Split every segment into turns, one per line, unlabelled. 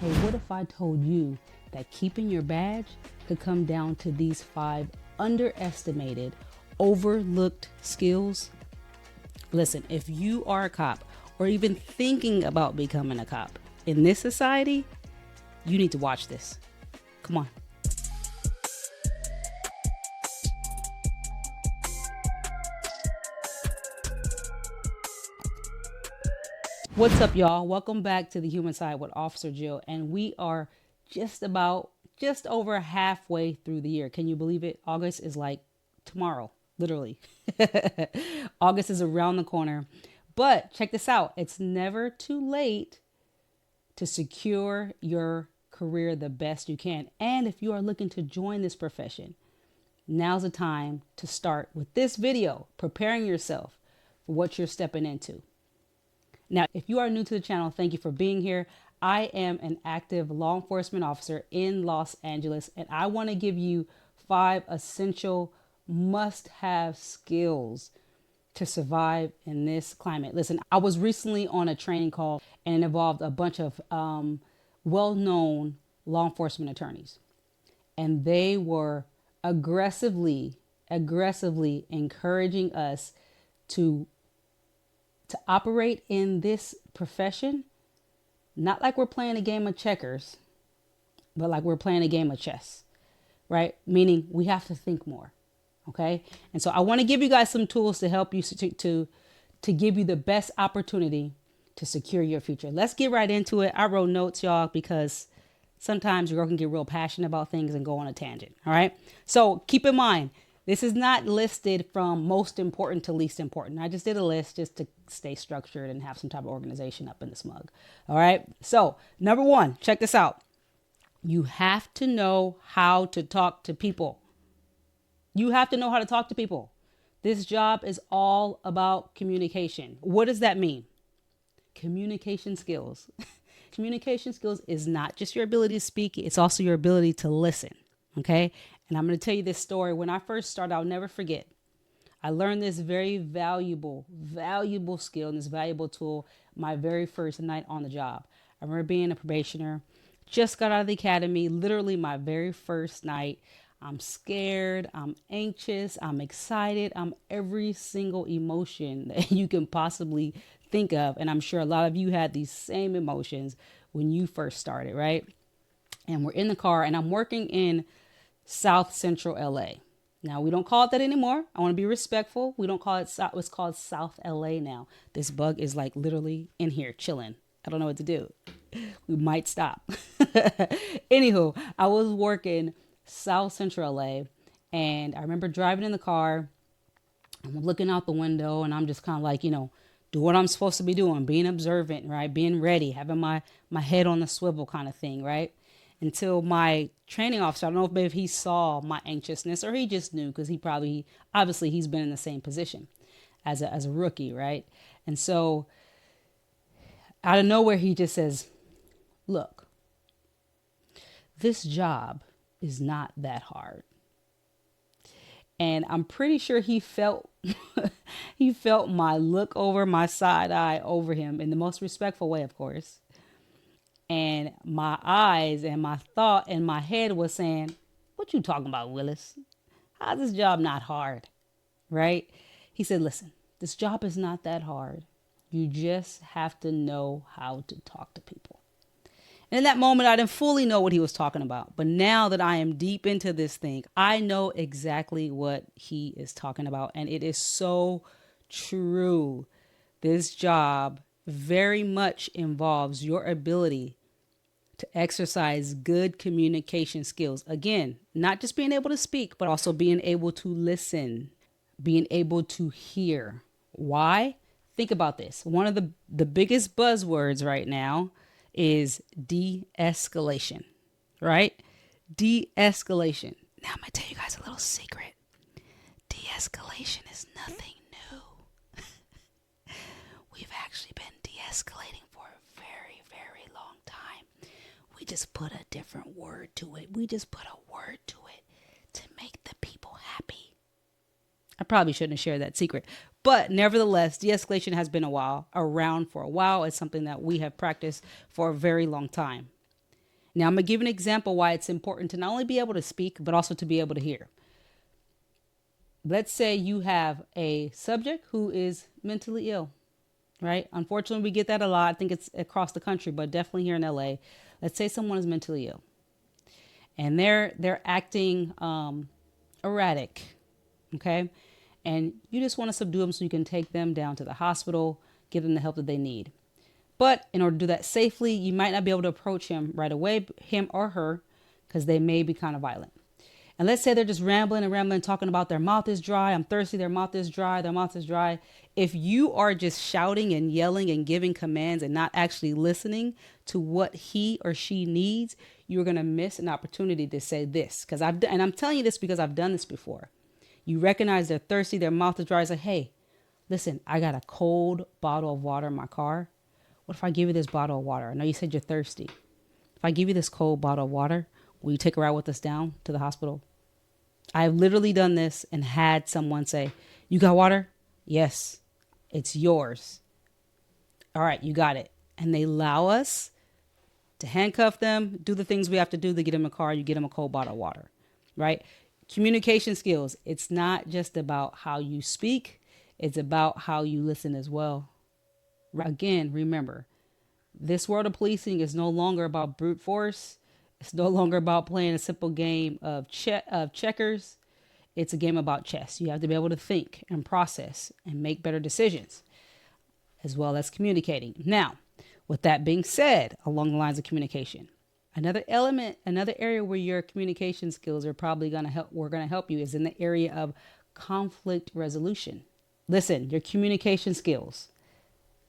Hey, what if I told you that keeping your badge could come down to these 5 underestimated, overlooked skills? Listen, if you are a cop or even thinking about becoming a cop in this society, you need to watch this. Come on. What's up, y'all? Welcome back to the Human Side with Officer Jill, and we are just over halfway through the year. Can you believe it? August is like tomorrow, literally. August is around the corner. But check this out. It's never too late to secure your career the best you can. And if you are looking to join this profession, now's the time to start with this video, preparing yourself for what you're stepping into. Now, if you are new to the channel, thank you for being here. I am an active law enforcement officer in Los Angeles, and I want to give you 5 essential must-have skills to survive in this climate. Listen, I was recently on a training call, and it involved a bunch of well-known law enforcement attorneys, and they were aggressively encouraging us to operate in this profession, not like we're playing a game of checkers, but like we're playing a game of chess, right? Meaning we have to think more, okay? And so I want to give you guys some tools to help you to give you the best opportunity to secure your future. Let's get right into it. I wrote notes, y'all, because sometimes your girl can get real passionate about things and go on a tangent, all right? So keep in mind, this is not listed from most important to least important. I just did a list just to stay structured and have some type of organization up in this mug. All right. So number 1, check this out. You have to know how to talk to people. You have to know how to talk to people. This job is all about communication. What does that mean? Communication skills. Communication skills is not just your ability to speak. It's also your ability to listen. Okay. And I'm going to tell you this story. When I first started, I'll never forget. I learned this very valuable skill and this valuable tool my very first night on the job. I remember being a probationer, just got out of the academy, literally my very first night. I'm scared, I'm anxious, I'm excited, I'm every single emotion that you can possibly think of. And I'm sure a lot of you had these same emotions when you first started, right? And we're in the car and I'm working in South Central LA. Now, we don't call it that anymore. I want to be respectful. We don't call it, it's called South LA now. This bug is like literally in here chilling. I don't know what to do. We might stop. Anywho, I was working South Central LA and I remember driving in the car. I'm looking out the window and I'm just kind of like, do what I'm supposed to be doing, being observant, right? Being ready, having my head on the swivel kind of thing, right? Until my training officer, I don't know if maybe he saw my anxiousness or he just knew because obviously he's been in the same position as a rookie, right? And so out of nowhere, he just says, look, this job is not that hard. And I'm pretty sure he felt my look over, my side eye over him in the most respectful way, of course. And my eyes and my thought and my head was saying, what you talking about, Willis? How's this job not hard? Right? He said, listen, this job is not that hard. You just have to know how to talk to people. And in that moment, I didn't fully know what he was talking about. But now that I am deep into this thing, I know exactly what he is talking about. And it is so true. This job very much involves your ability to exercise good communication skills. Again, not just being able to speak, but also being able to listen, being able to hear. Why? Think about this. One of the biggest buzzwords right now is de-escalation, right? De-escalation. Now I'm going to tell you guys a little secret. De-escalation is nothing new. We've actually been de-escalating for a very, very long time. We just put a different word to it. We just put a word to it to make the people happy. I probably shouldn't have shared that secret. But nevertheless, de-escalation has been around for a while. It's something that we have practiced for a very long time. Now, I'm going to give an example why it's important to not only be able to speak, but also to be able to hear. Let's say you have a subject who is mentally ill, right? Unfortunately, we get that a lot. I think it's across the country, but definitely here in LA. Let's say someone is mentally ill and they're acting erratic, okay? And you just want to subdue them so you can take them down to the hospital, give them the help that they need. But in order to do that safely, you might not be able to approach him right away, him or her, because they may be kind of violent. And let's say they're just rambling and rambling, talking about their mouth is dry, I'm thirsty, their mouth is dry, their mouth is dry. If you are just shouting and yelling and giving commands and not actually listening to what he or she needs, you're going to miss an opportunity to say this. And I'm telling you this because I've done this before. You recognize they're thirsty, their mouth is dry. It's like, hey, listen, I got a cold bottle of water in my car. What if I give you this bottle of water? I know you said you're thirsty. If I give you this cold bottle of water, will you take a ride with us down to the hospital? I've literally done this and had someone say, you got water? Yes, it's yours. All right, you got it. And they allow us to handcuff them, do the things we have to do to get them a car. You get them a cold bottle of water, right? Communication skills. It's not just about how you speak. It's about how you listen as well. Again, remember, this world of policing is no longer about brute force. It's no longer about playing a simple game of checkers. It's a game about chess. You have to be able to think and process and make better decisions, as well as communicating. Now, with that being said, along the lines of communication, another area where your communication skills are probably going to help you is in the area of conflict resolution. Listen, your communication skills,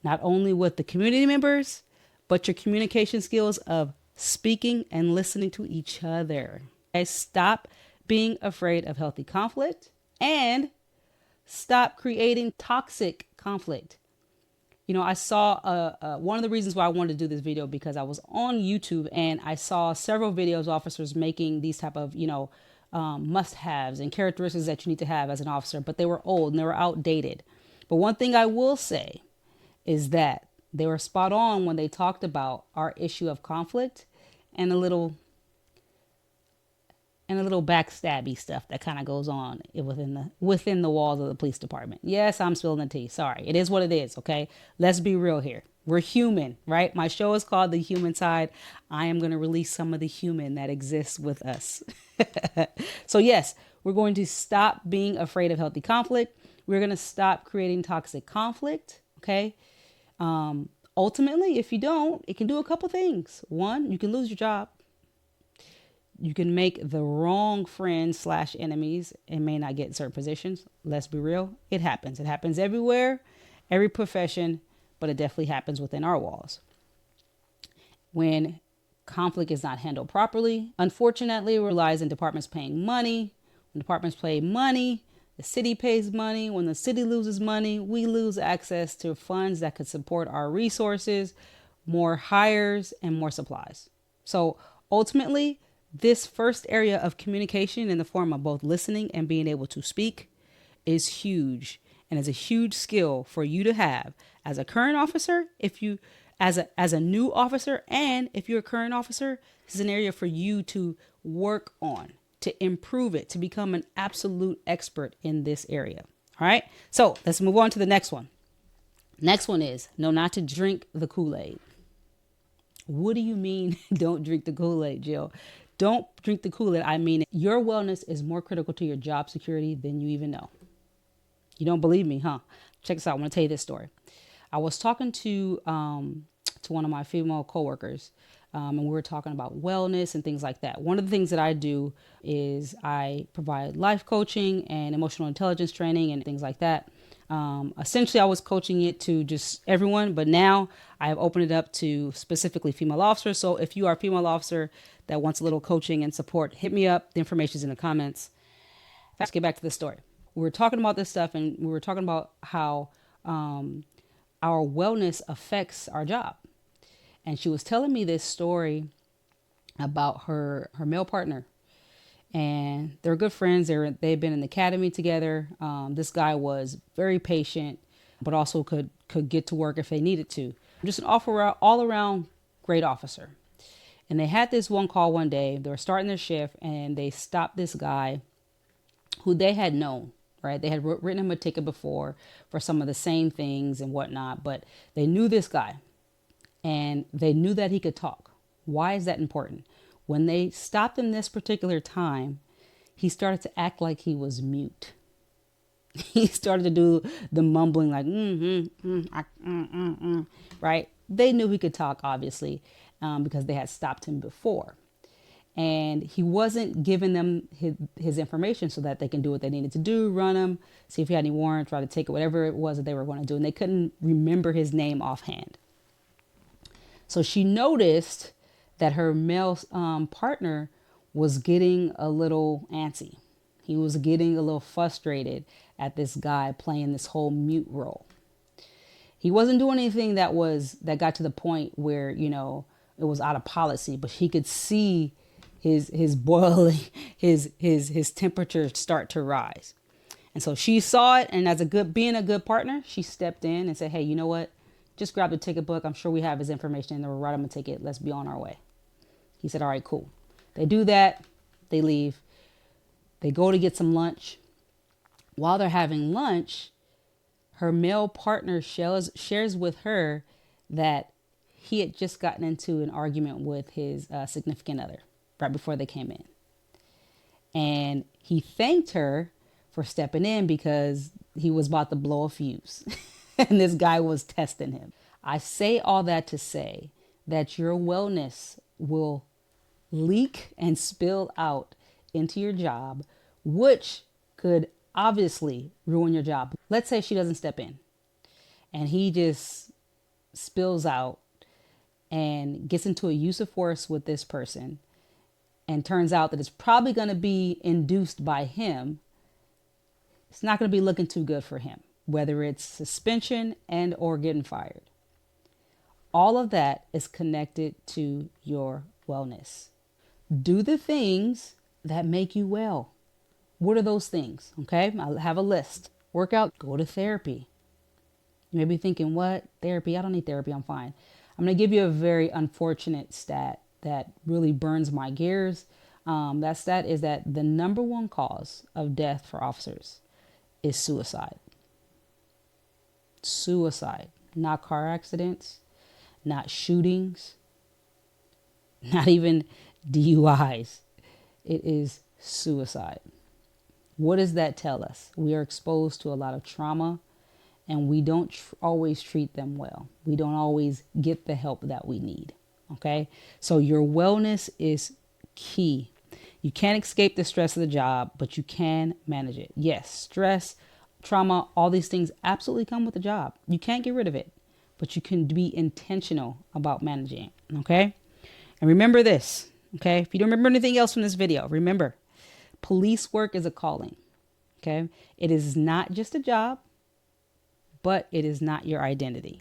not only with the community members, but your communication skills of speaking and listening to each other. Okay? Stop being afraid of healthy conflict and stop creating toxic conflict. You know, I saw one of the reasons why I wanted to do this video because I was on YouTube and I saw several videos officers making these type of, must-haves and characteristics that you need to have as an officer, but they were old and they were outdated. But one thing I will say is that they were spot on when they talked about our issue of conflict and a little backstabby stuff that kind of goes on within the walls of the police department. Yes, I'm spilling the tea. Sorry. It is what it is, okay? Let's be real here. We're human, right? My show is called The Human Side. I am going to release some of the human that exists with us. So yes, we're going to stop being afraid of healthy conflict. We're going to stop creating toxic conflict, okay? Ultimately, if you don't, it can do a couple things. One, you can lose your job. You can make the wrong friends / enemies and may not get certain positions. Let's be real. It happens. It happens everywhere, every profession, but it definitely happens within our walls. When conflict is not handled properly, unfortunately, it relies on departments paying money. When departments pay money, the city pays money. When the city loses money, we lose access to funds that could support our resources, more hires, and more supplies. So ultimately, this first area of communication in the form of both listening and being able to speak is huge and is a huge skill for you to have as a current officer. If you, as a new officer, and if you're a current officer, this is an area for you to work on, to improve it, to become an absolute expert in this area. All right. So let's move on to the next one. Next one is know not to drink the Kool-Aid. What do you mean don't drink the Kool-Aid, Jill? Don't drink the Kool-Aid. I mean, your wellness is more critical to your job security than you even know. You don't believe me, huh? Check this out. I want to tell you this story. I was talking to one of my female coworkers, and we were talking about wellness and things like that. One of the things that I do is I provide life coaching and emotional intelligence training and things like that. Essentially, I was coaching it to just everyone, but now I have opened it up to specifically female officers. So if you are a female officer that wants a little coaching and support, hit me up. The information is in the comments. Let's get back to the story. We were talking about this stuff, and we were talking about how our wellness affects our job. And she was telling me this story about her male partner. And they're good friends. They've been in the academy together. This guy was very patient, but also could get to work if they needed to. Just an all around great officer. And they had this one call one day. They were starting their shift and they stopped this guy who they had known, right? They had written him a ticket before for some of the same things and whatnot, but they knew this guy and they knew that he could talk. Why is that important? When they stopped him this particular time, he started to act like he was mute. He started to do the mumbling like, right? They knew he could talk, obviously, because they had stopped him before. And he wasn't giving them his information so that they can do what they needed to do, run him, see if he had any warrants, try to take it, whatever it was that they were going to do. And they couldn't remember his name offhand. So she noticed that her male partner was getting a little antsy. He was getting a little frustrated at this guy playing this whole mute role. He wasn't doing anything that got to the point where, it was out of policy, but he could see his boiling, his temperature start to rise. And so she saw it, and being a good partner, she stepped in and said, hey, you know what? Just grab the ticket book. I'm sure we have his information and we'll write him a ticket. Let's be on our way. He said, all right, cool. They do that. They leave. They go to get some lunch. While they're having lunch, her male partner shares with her that he had just gotten into an argument with his significant other right before they came in. And he thanked her for stepping in because he was about to blow a fuse. And this guy was testing him. I say all that to say that your wellness will leak and spill out into your job, which could obviously ruin your job. Let's say she doesn't step in and he just spills out and gets into a use of force with this person, and turns out that it's probably going to be induced by him. It's not going to be looking too good for him, whether it's suspension and or getting fired. All of that is connected to your wellness. Do the things that make you well. What are those things? Okay, I'll have a list. Work out, go to therapy. You may be thinking, what? Therapy? I don't need therapy. I'm fine. I'm going to give you a very unfortunate stat that really burns my gears. That stat is that the number one cause of death for officers is suicide. Suicide, not car accidents, not shootings, not even DUIs. It is suicide. What does that tell us? We are exposed to a lot of trauma and we don't always treat them well. We don't always get the help that we need. Okay. So your wellness is key. You can't escape the stress of the job, but you can manage it. Yes, stress, trauma, all these things absolutely come with the job. You can't get rid of it, but you can be intentional about managing it. Okay. And remember this. Okay. If you don't remember anything else from this video, remember, police work is a calling. Okay. It is not just a job, but it is not your identity.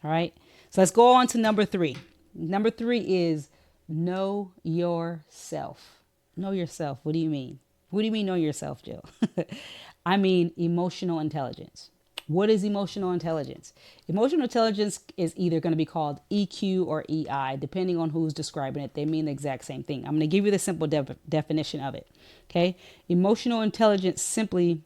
All right. So let's go on to number 3. Number 3 is know yourself. Know yourself. What do you mean? What do you mean know yourself, Jill? I mean emotional intelligence. What is emotional intelligence? Emotional intelligence is either going to be called EQ or EI, depending on who's describing it. They mean the exact same thing. I'm going to give you the simple definition of it. Okay. Emotional intelligence simply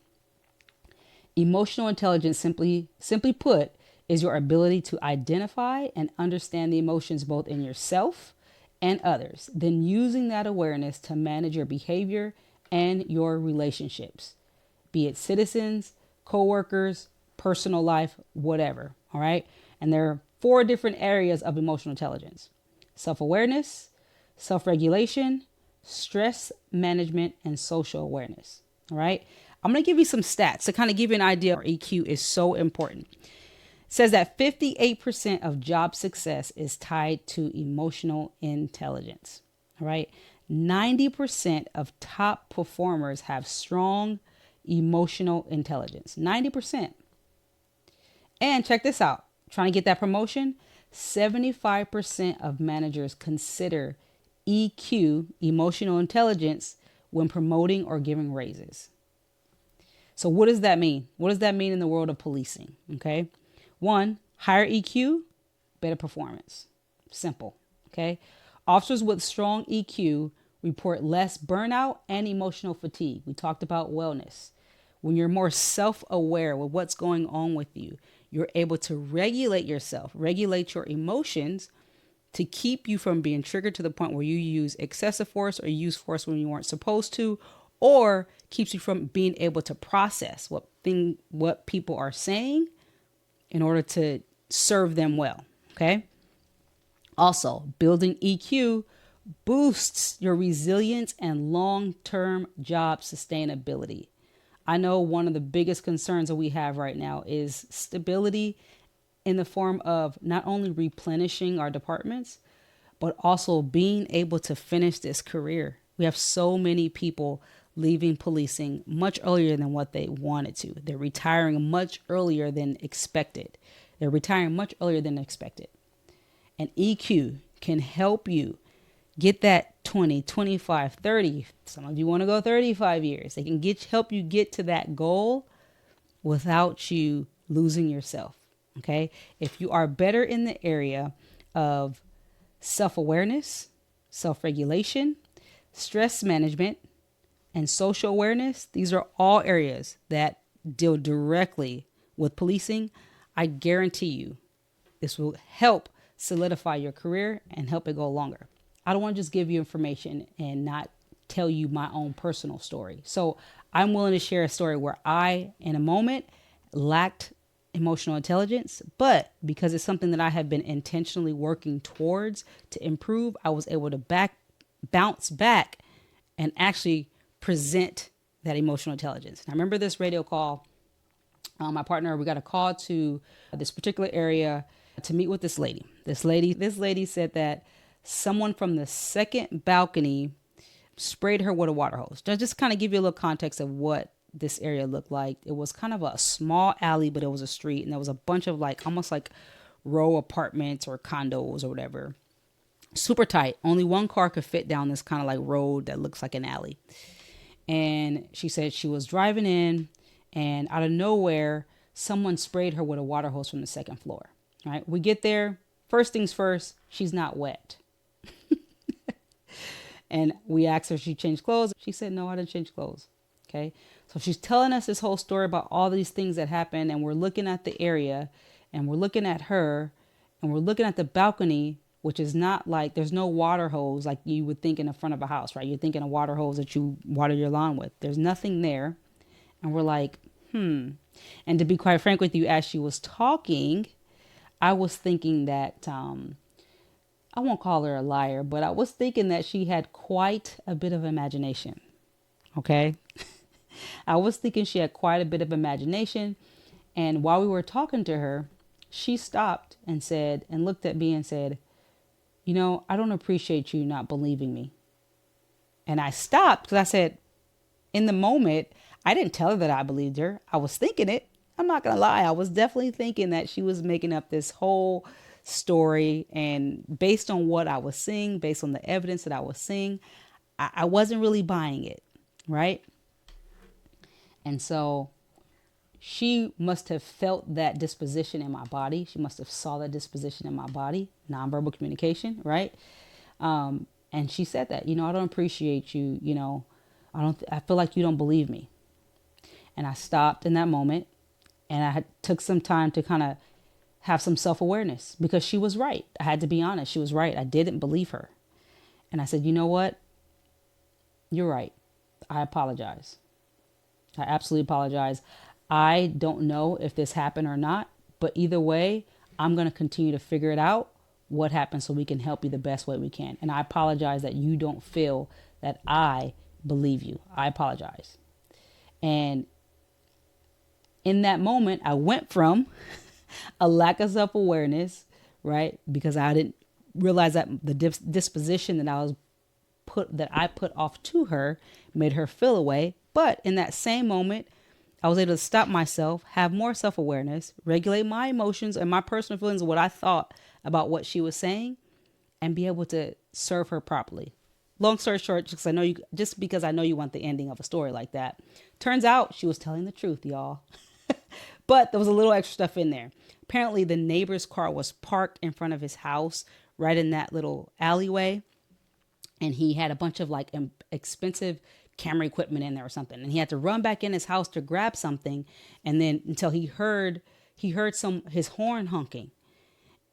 put is your ability to identify and understand the emotions both in yourself and others, then using that awareness to manage your behavior and your relationships, be it citizens, coworkers, personal life, whatever. All right. And there are 4 different areas of emotional intelligence: self-awareness, self-regulation, stress management, and social awareness. All right. I'm going to give you some stats to kind of give you an idea why EQ is so important. It says that 58% of job success is tied to emotional intelligence. All right. 90% of top performers have strong emotional intelligence. 90%. And check this out. Trying to get that promotion, 75% of managers consider EQ, emotional intelligence, when promoting or giving raises. So what does that mean? What does that mean in the world of policing? Okay. 1, higher EQ, better performance. Simple. Okay. Officers with strong EQ report less burnout and emotional fatigue. We talked about wellness. When you're more self-aware with what's going on with you, you're able to regulate yourself, regulate your emotions to keep you from being triggered to the point where you use excessive force or use force when you weren't supposed to, or keeps you from being able to process what people are saying in order to serve them well. Okay. Also, building EQ boosts your resilience and long-term job sustainability. I know one of the biggest concerns that we have right now is stability in the form of not only replenishing our departments, but also being able to finish this career. We have so many people leaving policing much earlier than what they wanted to. They're retiring much earlier than expected. And EQ can help you get that 20, 25, 30. Some of you want to go 35 years. They can help you get to that goal without you losing yourself. Okay. If you are better in the area of self-awareness, self-regulation, stress management, and social awareness, these are all areas that deal directly with policing. I guarantee you this will help solidify your career and help it go longer. I don't want to just give you information and not tell you my own personal story. So I'm willing to share a story where I, in a moment, lacked emotional intelligence, but because it's something that I have been intentionally working towards to improve, I was able to bounce back and actually present that emotional intelligence. And I remember this radio call. My partner, we got a call to this particular area to meet with this lady. This lady said that someone from the second balcony sprayed her with a water hose. Just kind of give you a little context of what this area looked like. It was kind of a small alley, but it was a street, and there was a bunch of almost like row apartments or condos or whatever. Super tight. Only one car could fit down this kind of like road that looks like an alley. And she said she was driving in, and out of nowhere, someone sprayed her with a water hose from the second floor. All right. We get there. First things first, she's not wet. And we asked her if she changed clothes. She said, no, I didn't change clothes. Okay. So she's telling us this whole story about all these things that happened. And we're looking at the area, and we're looking at her, and we're looking at the balcony, which is not like, there's no water hose like you would think in the front of a house, right? You're thinking a water hose that you water your lawn with. There's nothing there. And we're like, And to be quite frank with you, as she was talking, I was thinking that, I won't call her a liar, but I was thinking that she had quite a bit of imagination. Okay. I was thinking she had quite a bit of imagination. And while we were talking to her, she stopped and said, and looked at me and said, I don't appreciate you not believing me. And I stopped because I said, in the moment, I didn't tell her that I believed her. I was thinking it. I'm not going to lie. I was definitely thinking that she was making up this whole story. And based on what I was seeing, based on the evidence that I was seeing, I wasn't really buying it. Right. And so she must have felt that disposition in my body. She must have saw that disposition in my body, nonverbal communication. Right. And she said that, I don't appreciate you. I feel like you don't believe me. And I stopped in that moment, and I took some time to kind of have some self-awareness, because she was right. I had to be honest. She was right. I didn't believe her. And I said, you know what? You're right. I apologize. I absolutely apologize. I don't know if this happened or not, but either way, I'm going to continue to figure it out, what happened, so we can help you the best way we can. And I apologize that you don't feel that I believe you. I apologize. And in that moment, I went from a lack of self-awareness, right? Because I didn't realize that the disposition that I put off to her made her feel away. But in that same moment, I was able to stop myself, have more self-awareness, regulate my emotions and my personal feelings of what I thought about what she was saying, and be able to serve her properly. Long story short, just because I know you want the ending of a story like that. Turns out she was telling the truth, y'all. But there was a little extra stuff in there. Apparently the neighbor's car was parked in front of his house, right in that little alleyway. and he had a bunch of like expensive camera equipment in there or something, and he had to run back in his house to grab something, and then until he heard some his horn honking.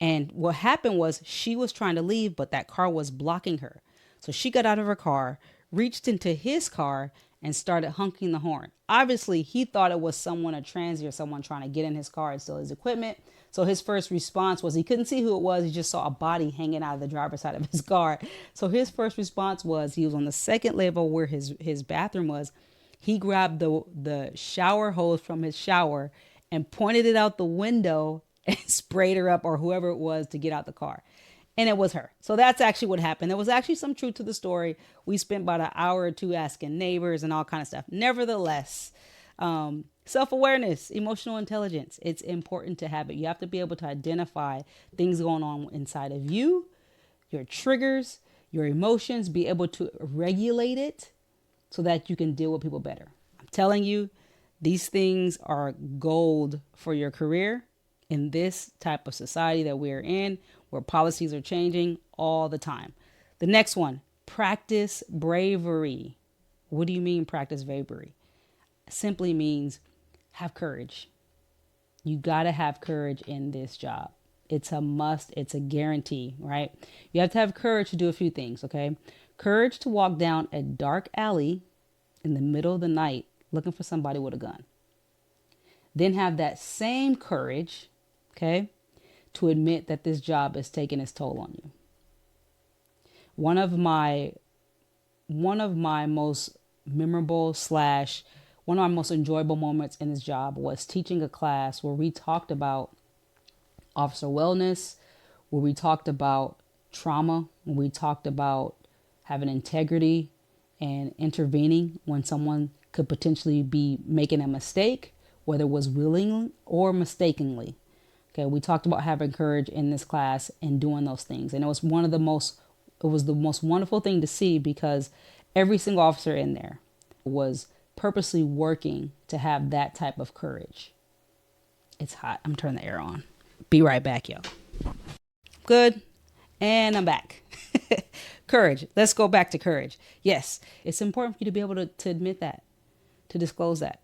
And what happened was she was trying to leave, but that car was blocking her. So she got out of her car, reached into his car, and started honking the horn. Obviously, he thought it was someone, a transient, or someone trying to get in his car and steal his equipment. So his first response was, he couldn't see who it was. He just saw a body hanging out of the driver's side of his car. So his first response was, he was on the second level where his bathroom was. He grabbed the shower hose from his shower and pointed it out the window and sprayed her up, or whoever it was, to get out the car. And it was her. So that's actually what happened. There was actually some truth to the story. We spent about an hour or two asking neighbors and all kind of stuff. Nevertheless, self-awareness, emotional intelligence, it's important to have it. You have to be able to identify things going on inside of you, your triggers, your emotions, be able to regulate it so that you can deal with people better. I'm telling you, these things are gold for your career in this type of society that we're in, where policies are changing all the time. The next one, practice bravery. What do you mean practice bravery? It simply means have courage. You got to have courage in this job. It's a must. It's a guarantee, right? You have to have courage to do a few things, okay? Courage to walk down a dark alley in the middle of the night looking for somebody with a gun. Then have that same courage, okay, to admit that this job is taking its toll on you. One of my most memorable slash one of my most enjoyable moments in this job was teaching a class where we talked about officer wellness, where we talked about trauma, when we talked about having integrity and intervening when someone could potentially be making a mistake, whether it was willingly or mistakenly. Okay, we talked about having courage in this class and doing those things. And it was the most wonderful thing to see, because every single officer in there was purposely working to have that type of courage. It's hot. I'm turning the air on. Be right back, y'all. Good. And I'm back. Courage. Let's go back to courage. Yes, it's important for you to be able to admit that, to disclose that.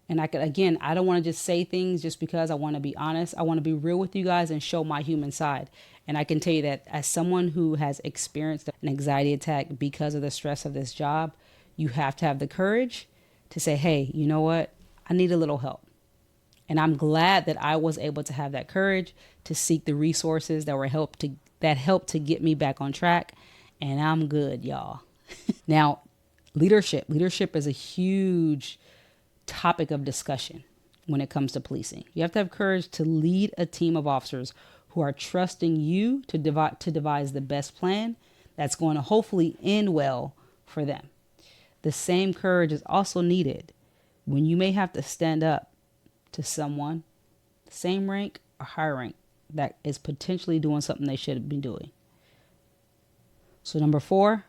And I don't want to just say things just because I want to be honest. I want to be real with you guys and show my human side. And I can tell you that as someone who has experienced an anxiety attack because of the stress of this job, you have to have the courage to say, hey, you know what? I need a little help. And I'm glad that I was able to have that courage to seek the resources that helped to get me back on track. And I'm good, y'all. Now, leadership. Leadership is a huge topic of discussion when it comes to policing. You have to have courage to lead a team of officers who are trusting you to devise the best plan that's going to hopefully end well for them. The same courage is also needed when you may have to stand up to someone, same rank or higher rank, that is potentially doing something they should be doing. So number 4,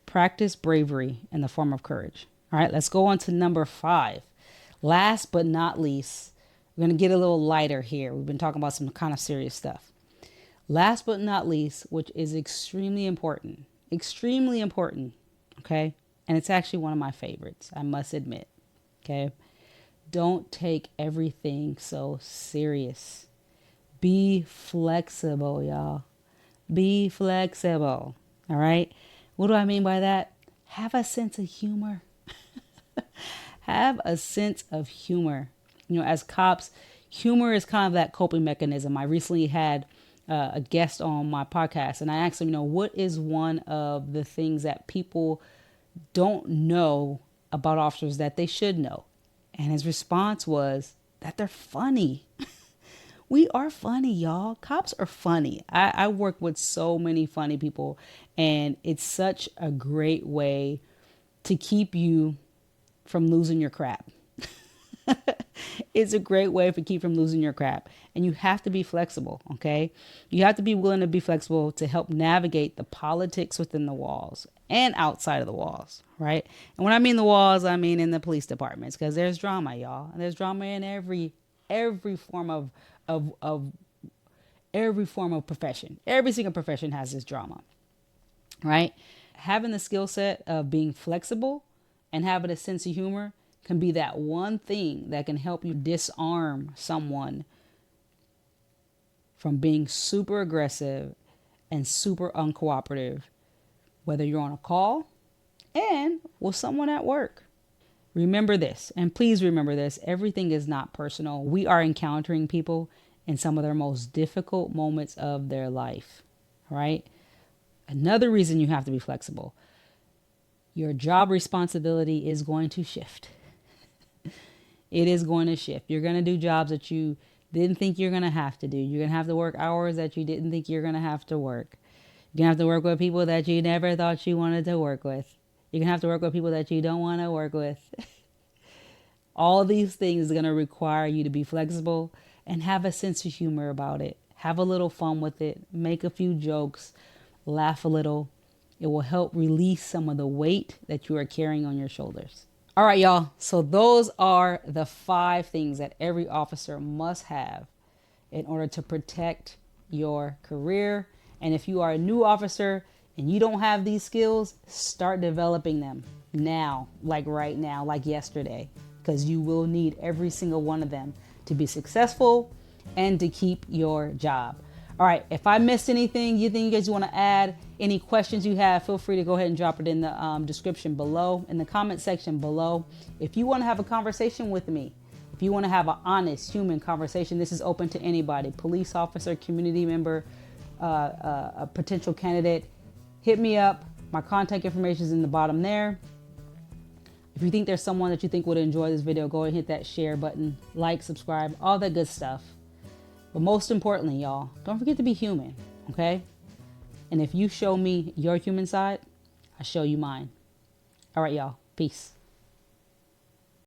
practice bravery in the form of courage. All right, let's go on to number 5. Last but not least, we're going to get a little lighter here. We've been talking about some kind of serious stuff. Last but not least, which is extremely important, okay? And it's actually one of my favorites, I must admit, okay? Don't take everything so serious. Be flexible, y'all. Be flexible, all right? What do I mean by that? Have a sense of humor. Have a sense of humor. You know, as cops, humor is kind of that coping mechanism. I recently had a guest on my podcast, and I asked him, what is one of the things that people don't know about officers that they should know? And his response was that they're funny. We are funny, y'all. Cops are funny. I work with so many funny people, and it's such a great way to keep you from losing your crap. It's a great way to keep from losing your crap. And you have to be flexible, okay? You have to be willing to be flexible to help navigate the politics within the walls and outside of the walls, right? And when I mean the walls, I mean in the police departments, because there's drama, y'all. And there's drama in every form of every form of profession. Every single profession has this drama, right? having the skill set of being flexible and having a sense of humor can be that one thing that can help you disarm someone from being super aggressive and super uncooperative, whether you're on a call and with someone at work. Remember this, and please remember this, everything is not personal. We are encountering people in some of their most difficult moments of their life, right? Another reason you have to be flexible. Your job responsibility is going to shift. It is going to shift. You're going to do jobs that you didn't think you're going to have to do. You're going to have to work hours that you didn't think you're going to have to work. You're going to have to work with people that you never thought you wanted to work with. You're going to have to work with people that you don't want to work with. All these things are going to require you to be flexible and have a sense of humor about it. Have a little fun with it. Make a few jokes. Laugh a little. It will help release some of the weight that you are carrying on your shoulders. All right, y'all. So those are the 5 things that every officer must have in order to protect your career. And if you are a new officer and you don't have these skills, start developing them now, like right now, like yesterday, because you will need every single one of them to be successful and to keep your job. All right, if I missed anything you think you guys want to add, any questions you have, feel free to go ahead and drop it in the description below, in the comment section below. If you want to have a conversation with me, if you want to have an honest human conversation, this is open to anybody, police officer, community member, a potential candidate, hit me up. My contact information is in the bottom there. If you think there's someone that you think would enjoy this video, go ahead and hit that share button, like, subscribe, all that good stuff. But most importantly, y'all, don't forget to be human, okay? And if you show me your human side, I show you mine. All right, y'all. Peace.